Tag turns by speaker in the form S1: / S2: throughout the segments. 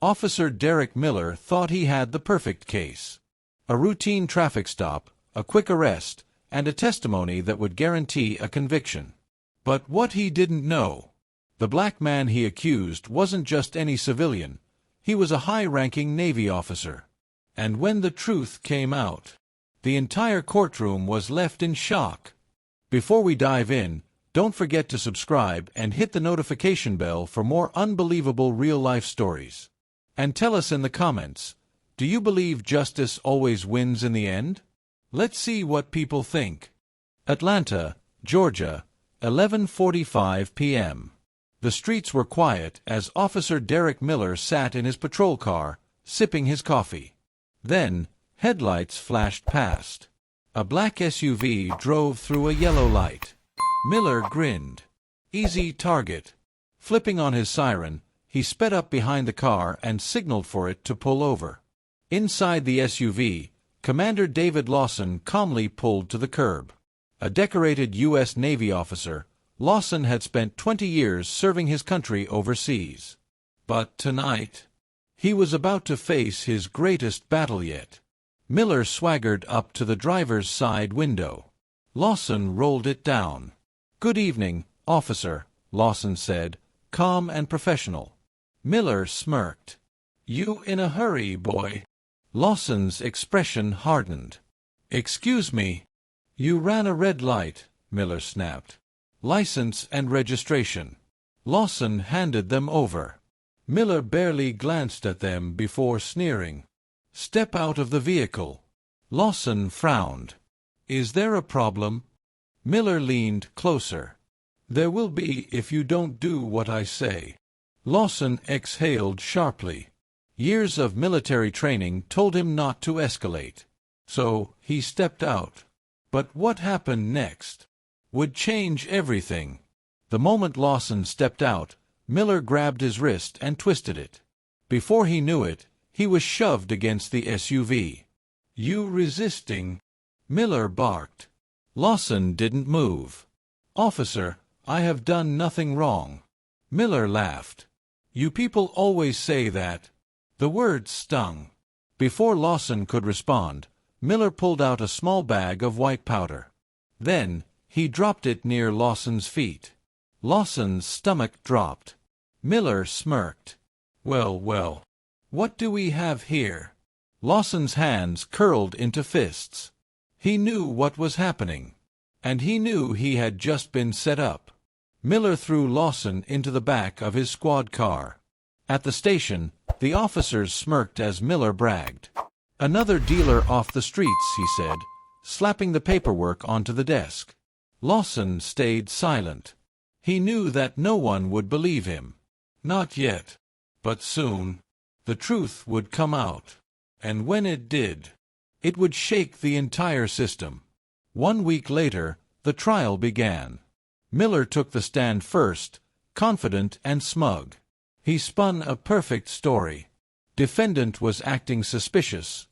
S1: Officer Derek Miller thought he had the perfect case. A routine traffic stop, a quick arrest, and a testimony that would guarantee a conviction. But what he didn't know, the black man he accused wasn't just any civilian. He was a high-ranking Navy officer. And when the truth came out, the entire courtroom was left in shock. Before we dive in, don't forget to subscribe and hit the notification bell for more unbelievable real-life stories. And tell us in the comments, do you believe justice always wins in the end? Let's see what people think. Atlanta, Georgia, 11:45 p.m. The streets were quiet as Officer Derek Miller sat in his patrol car, sipping his coffee. Then, headlights flashed past. A black SUV drove through a yellow light. Miller grinned. Easy target. Flipping on his siren, he sped up behind the car and signaled for it to pull over. Inside the SUV, Commander David Lawson calmly pulled to the curb. A decorated U.S. Navy officer, Lawson had spent 20 years serving his country overseas. But tonight, he was about to face his greatest battle yet. Miller swaggered up to the driver's side window. Lawson rolled it down. "Good evening, officer," Lawson said, calm and professional. Miller smirked. "You in a hurry, boy?" Lawson's expression hardened. "Excuse me." "You ran a red light," Miller snapped. "License and registration." Lawson handed them over. Miller barely glanced at them before sneering. "Step out of the vehicle." Lawson frowned. "Is there a problem?" Miller leaned closer. "There will be if you don't do what I say." Lawson exhaled sharply. Years of military training told him not to escalate. So he stepped out. But what happened next would change everything. The moment Lawson stepped out, Miller grabbed his wrist and twisted it. Before he knew it, he was shoved against the SUV. "You resisting?" Miller barked. Lawson didn't move. "Officer, I have done nothing wrong." Miller laughed. "You people always say that." The words stung. Before Lawson could respond, Miller pulled out a small bag of white powder. Then, he dropped it near Lawson's feet. Lawson's stomach dropped. Miller smirked. Well, well. What do we have here?" Lawson's hands curled into fists. He knew what was happening. And he knew he had just been set up. Miller threw Lawson into the back of his squad car. At the station, the officers smirked as Miller bragged. "Another dealer off the streets," he said, slapping the paperwork onto the desk. Lawson stayed silent. He knew that no one would believe him. Not yet. But soon, the truth would come out. And when it did, it would shake the entire system. 1 week later, the trial began. Miller took the stand first, confident and smug. He spun a perfect story. Defendant was acting suspicious,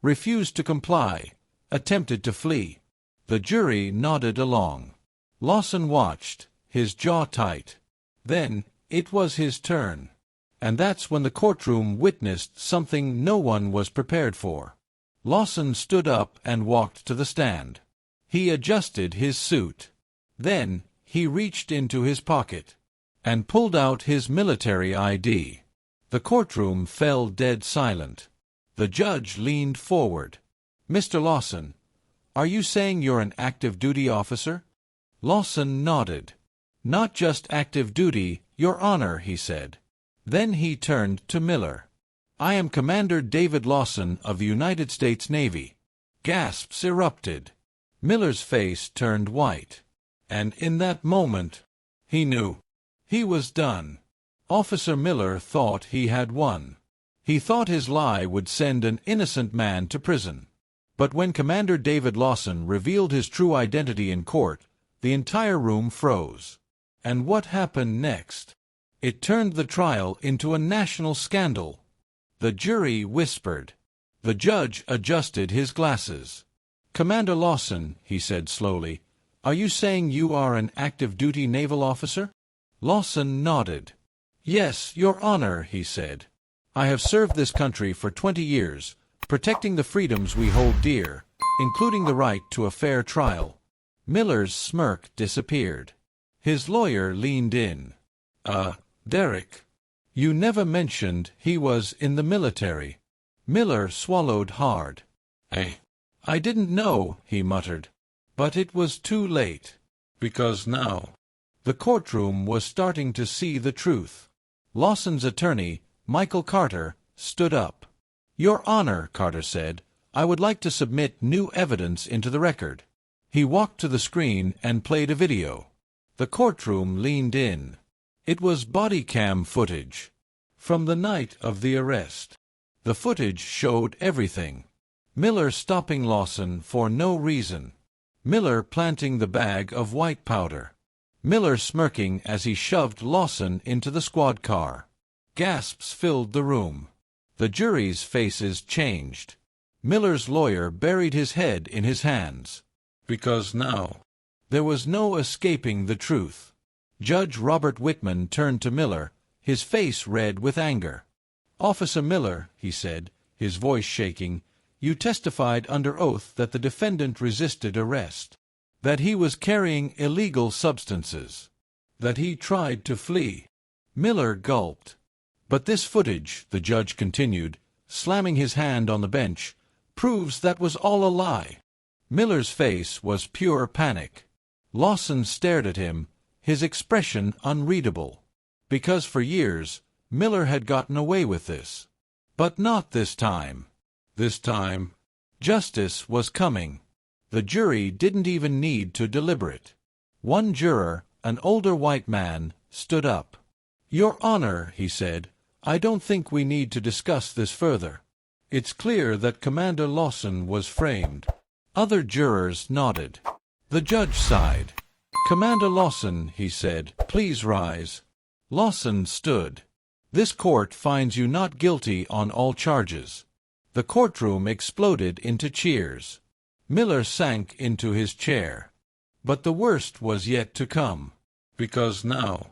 S1: refused to comply, attempted to flee. The jury nodded along. Lawson watched, his jaw tight. Then, it was his turn. And that's when the courtroom witnessed something no one was prepared for. Lawson stood up and walked to the stand. He adjusted his suit. Then, he reached into his pocket and pulled out his military ID. The courtroom fell dead silent. The judge leaned forward. "Mr. Lawson, are you saying you're an active duty officer?" Lawson nodded. "Not just active duty, Your Honor," he said. Then he turned to Miller. "I am Commander David Lawson of the United States Navy." Gasps erupted. Miller's face turned white. And in that moment, he knew. He was done. Officer Miller thought he had won. He thought his lie would send an innocent man to prison. But when Commander David Lawson revealed his true identity in court, the entire room froze. And what happened next? It turned the trial into a national scandal. The jury whispered. The judge adjusted his glasses. "Commander Lawson," he said slowly, "are you saying you are an active-duty naval officer?" Lawson nodded. "Yes, Your Honor," he said. I have served this country for 20 years, protecting the freedoms we hold dear, including the right to a fair trial. Miller's smirk disappeared. His lawyer leaned in. Derek. You never mentioned he was in the military. Miller swallowed hard. I didn't know, he muttered. But it was too late. Because now. The courtroom was starting to see the truth. Lawson's attorney, Michael Carter, stood up. Your Honor, Carter said, I would like to submit new evidence into the record. He walked to the screen and played a video. The courtroom leaned in. It was body cam footage. From the night of the arrest. The footage showed everything. Miller stopping Lawson for no reason. Miller planting the bag of white powder. Miller smirking as he shoved Lawson into the squad car. Gasps filled the room. The jury's faces changed. Miller's lawyer buried his head in his hands. Because now. There was no escaping the truth. Judge Robert Whitman turned to Miller, his face red with anger. Officer Miller, he said, his voice shaking, you testified under oath that the defendant resisted arrest, that he was carrying illegal substances, that he tried to flee. Miller gulped. But this footage, the judge continued, slamming his hand on the bench, proves that was all a lie. Miller's face was pure panic. Lawson stared at him, his expression unreadable. Because for years, Miller had gotten away with this. But not this time. This time, justice was coming. The jury didn't even need to deliberate. One juror, an older white man, stood up. Your Honor, he said, I don't think we need to discuss this further. It's clear that Commander Lawson was framed. Other jurors nodded. The judge sighed. Commander Lawson, he said, please rise. Lawson stood. This court finds you not guilty on all charges. The courtroom exploded into cheers. Miller sank into his chair. But the worst was yet to come. Because now.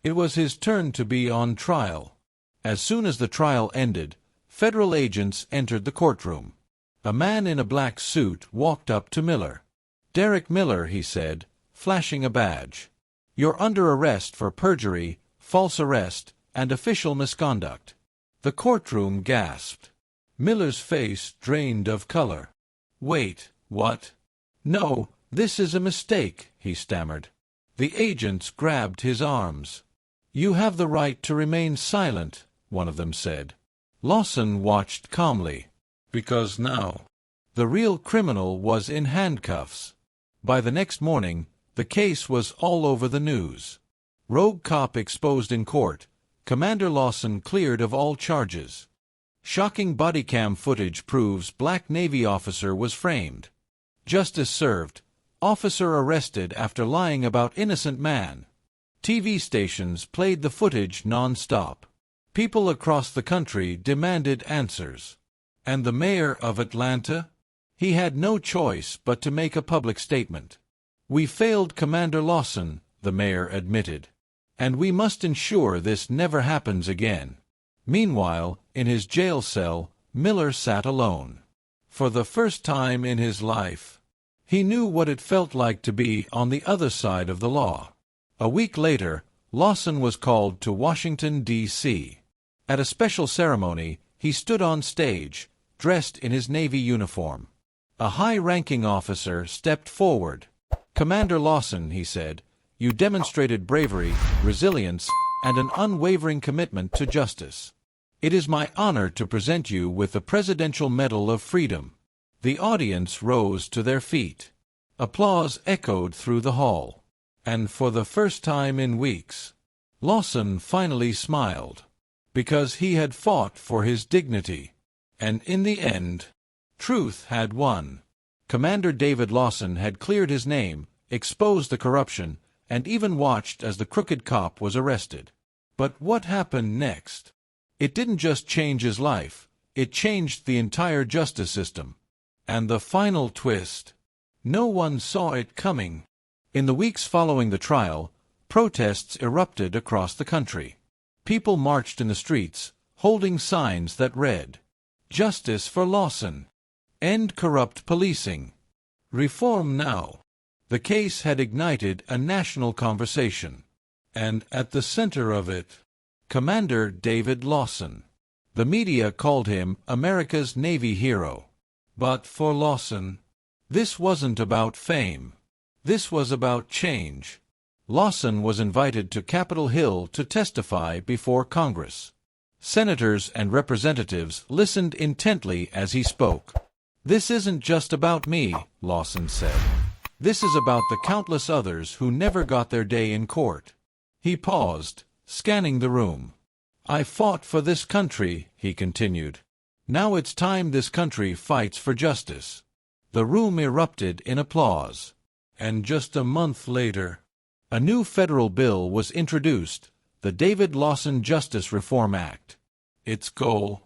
S1: It was his turn to be on trial. As soon as the trial ended, federal agents entered the courtroom. A man in a black suit walked up to Miller. Derek Miller, he said, flashing a badge. You're under arrest for perjury, false arrest, and official misconduct. The courtroom gasped. Miller's face drained of color. Wait, what? No, this is a mistake, he stammered. The agents grabbed his arms. You have the right to remain silent, one of them said. Lawson watched calmly. Because now. The real criminal was in handcuffs. By the next morning, the case was all over the news. Rogue cop exposed in court. Commander Lawson cleared of all charges. Shocking body cam footage proves Black Navy officer was framed. Justice served. Officer arrested after lying about innocent man. TV stations played the footage non-stop. People across the country demanded answers. And the mayor of Atlanta? He had no choice but to make a public statement. We failed Commander Lawson, the mayor admitted. And we must ensure this never happens again. Meanwhile, in his jail cell, Miller sat alone. For the first time in his life, he knew what it felt like to be on the other side of the law. A week later, Lawson was called to Washington, D.C. At a special ceremony, he stood on stage, dressed in his Navy uniform. A high-ranking officer stepped forward. Commander Lawson, he said, you demonstrated bravery, resilience, and an unwavering commitment to justice. It is my honor to present you with the Presidential Medal of Freedom. The audience rose to their feet. Applause echoed through the hall. And for the first time in weeks, Lawson finally smiled. Because he had fought for his dignity. And in the end, truth had won. Commander David Lawson had cleared his name, exposed the corruption, and even watched as the crooked cop was arrested. But what happened next? It didn't just change his life, it changed the entire justice system. And the final twist? No one saw it coming. In the weeks following the trial, protests erupted across the country. People marched in the streets, holding signs that read, "Justice for Lawson. End corrupt policing. Reform now." The case had ignited a national conversation. And at the center of it, Commander David Lawson. The media called him America's Navy hero. But for Lawson, this wasn't about fame. This was about change. Lawson was invited to Capitol Hill to testify before Congress. Senators and representatives listened intently as he spoke. "This isn't just about me," Lawson said. "This is about the countless others who never got their day in court." He paused, scanning the room. "I fought for this country," he continued. "Now it's time this country fights for justice." The room erupted in applause. And just a month later, a new federal bill was introduced, the David Lawson Justice Reform Act. Its goal?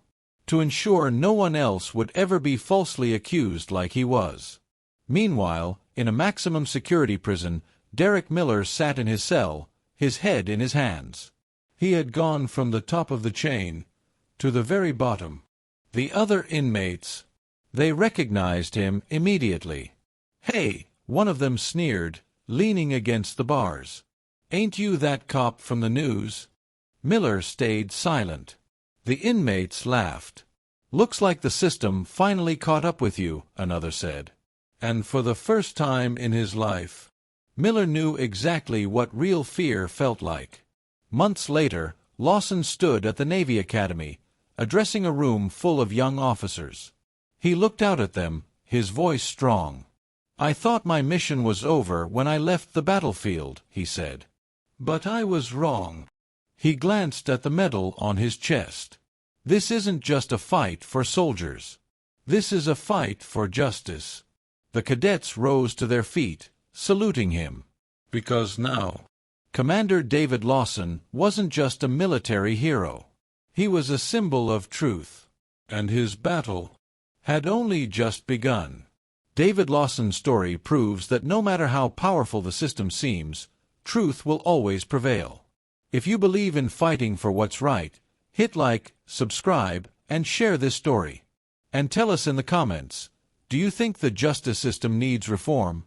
S1: To ensure no one else would ever be falsely accused like he was. Meanwhile, in a maximum security prison, Derek Miller sat in his cell, his head in his hands. He had gone from the top of the chain to the very bottom. The other inmates, they recognized him immediately. "Hey," one of them sneered, leaning against the bars. "Ain't you that cop from the news?" Miller stayed silent. The inmates laughed. "Looks like the system finally caught up with you," another said. And for the first time in his life, Miller knew exactly what real fear felt like. Months later, Lawson stood at the Navy Academy, addressing a room full of young officers. He looked out at them, his voice strong. "I thought my mission was over when I left the battlefield," he said. "But I was wrong." He glanced at the medal on his chest. "This isn't just a fight for soldiers. This is a fight for justice." The cadets rose to their feet, saluting him. Because now, Commander David Lawson wasn't just a military hero. He was a symbol of truth. And his battle had only just begun. David Lawson's story proves that no matter how powerful the system seems, truth will always prevail. If you believe in fighting for what's right, hit like, subscribe, and share this story. And tell us in the comments, do you think the justice system needs reform?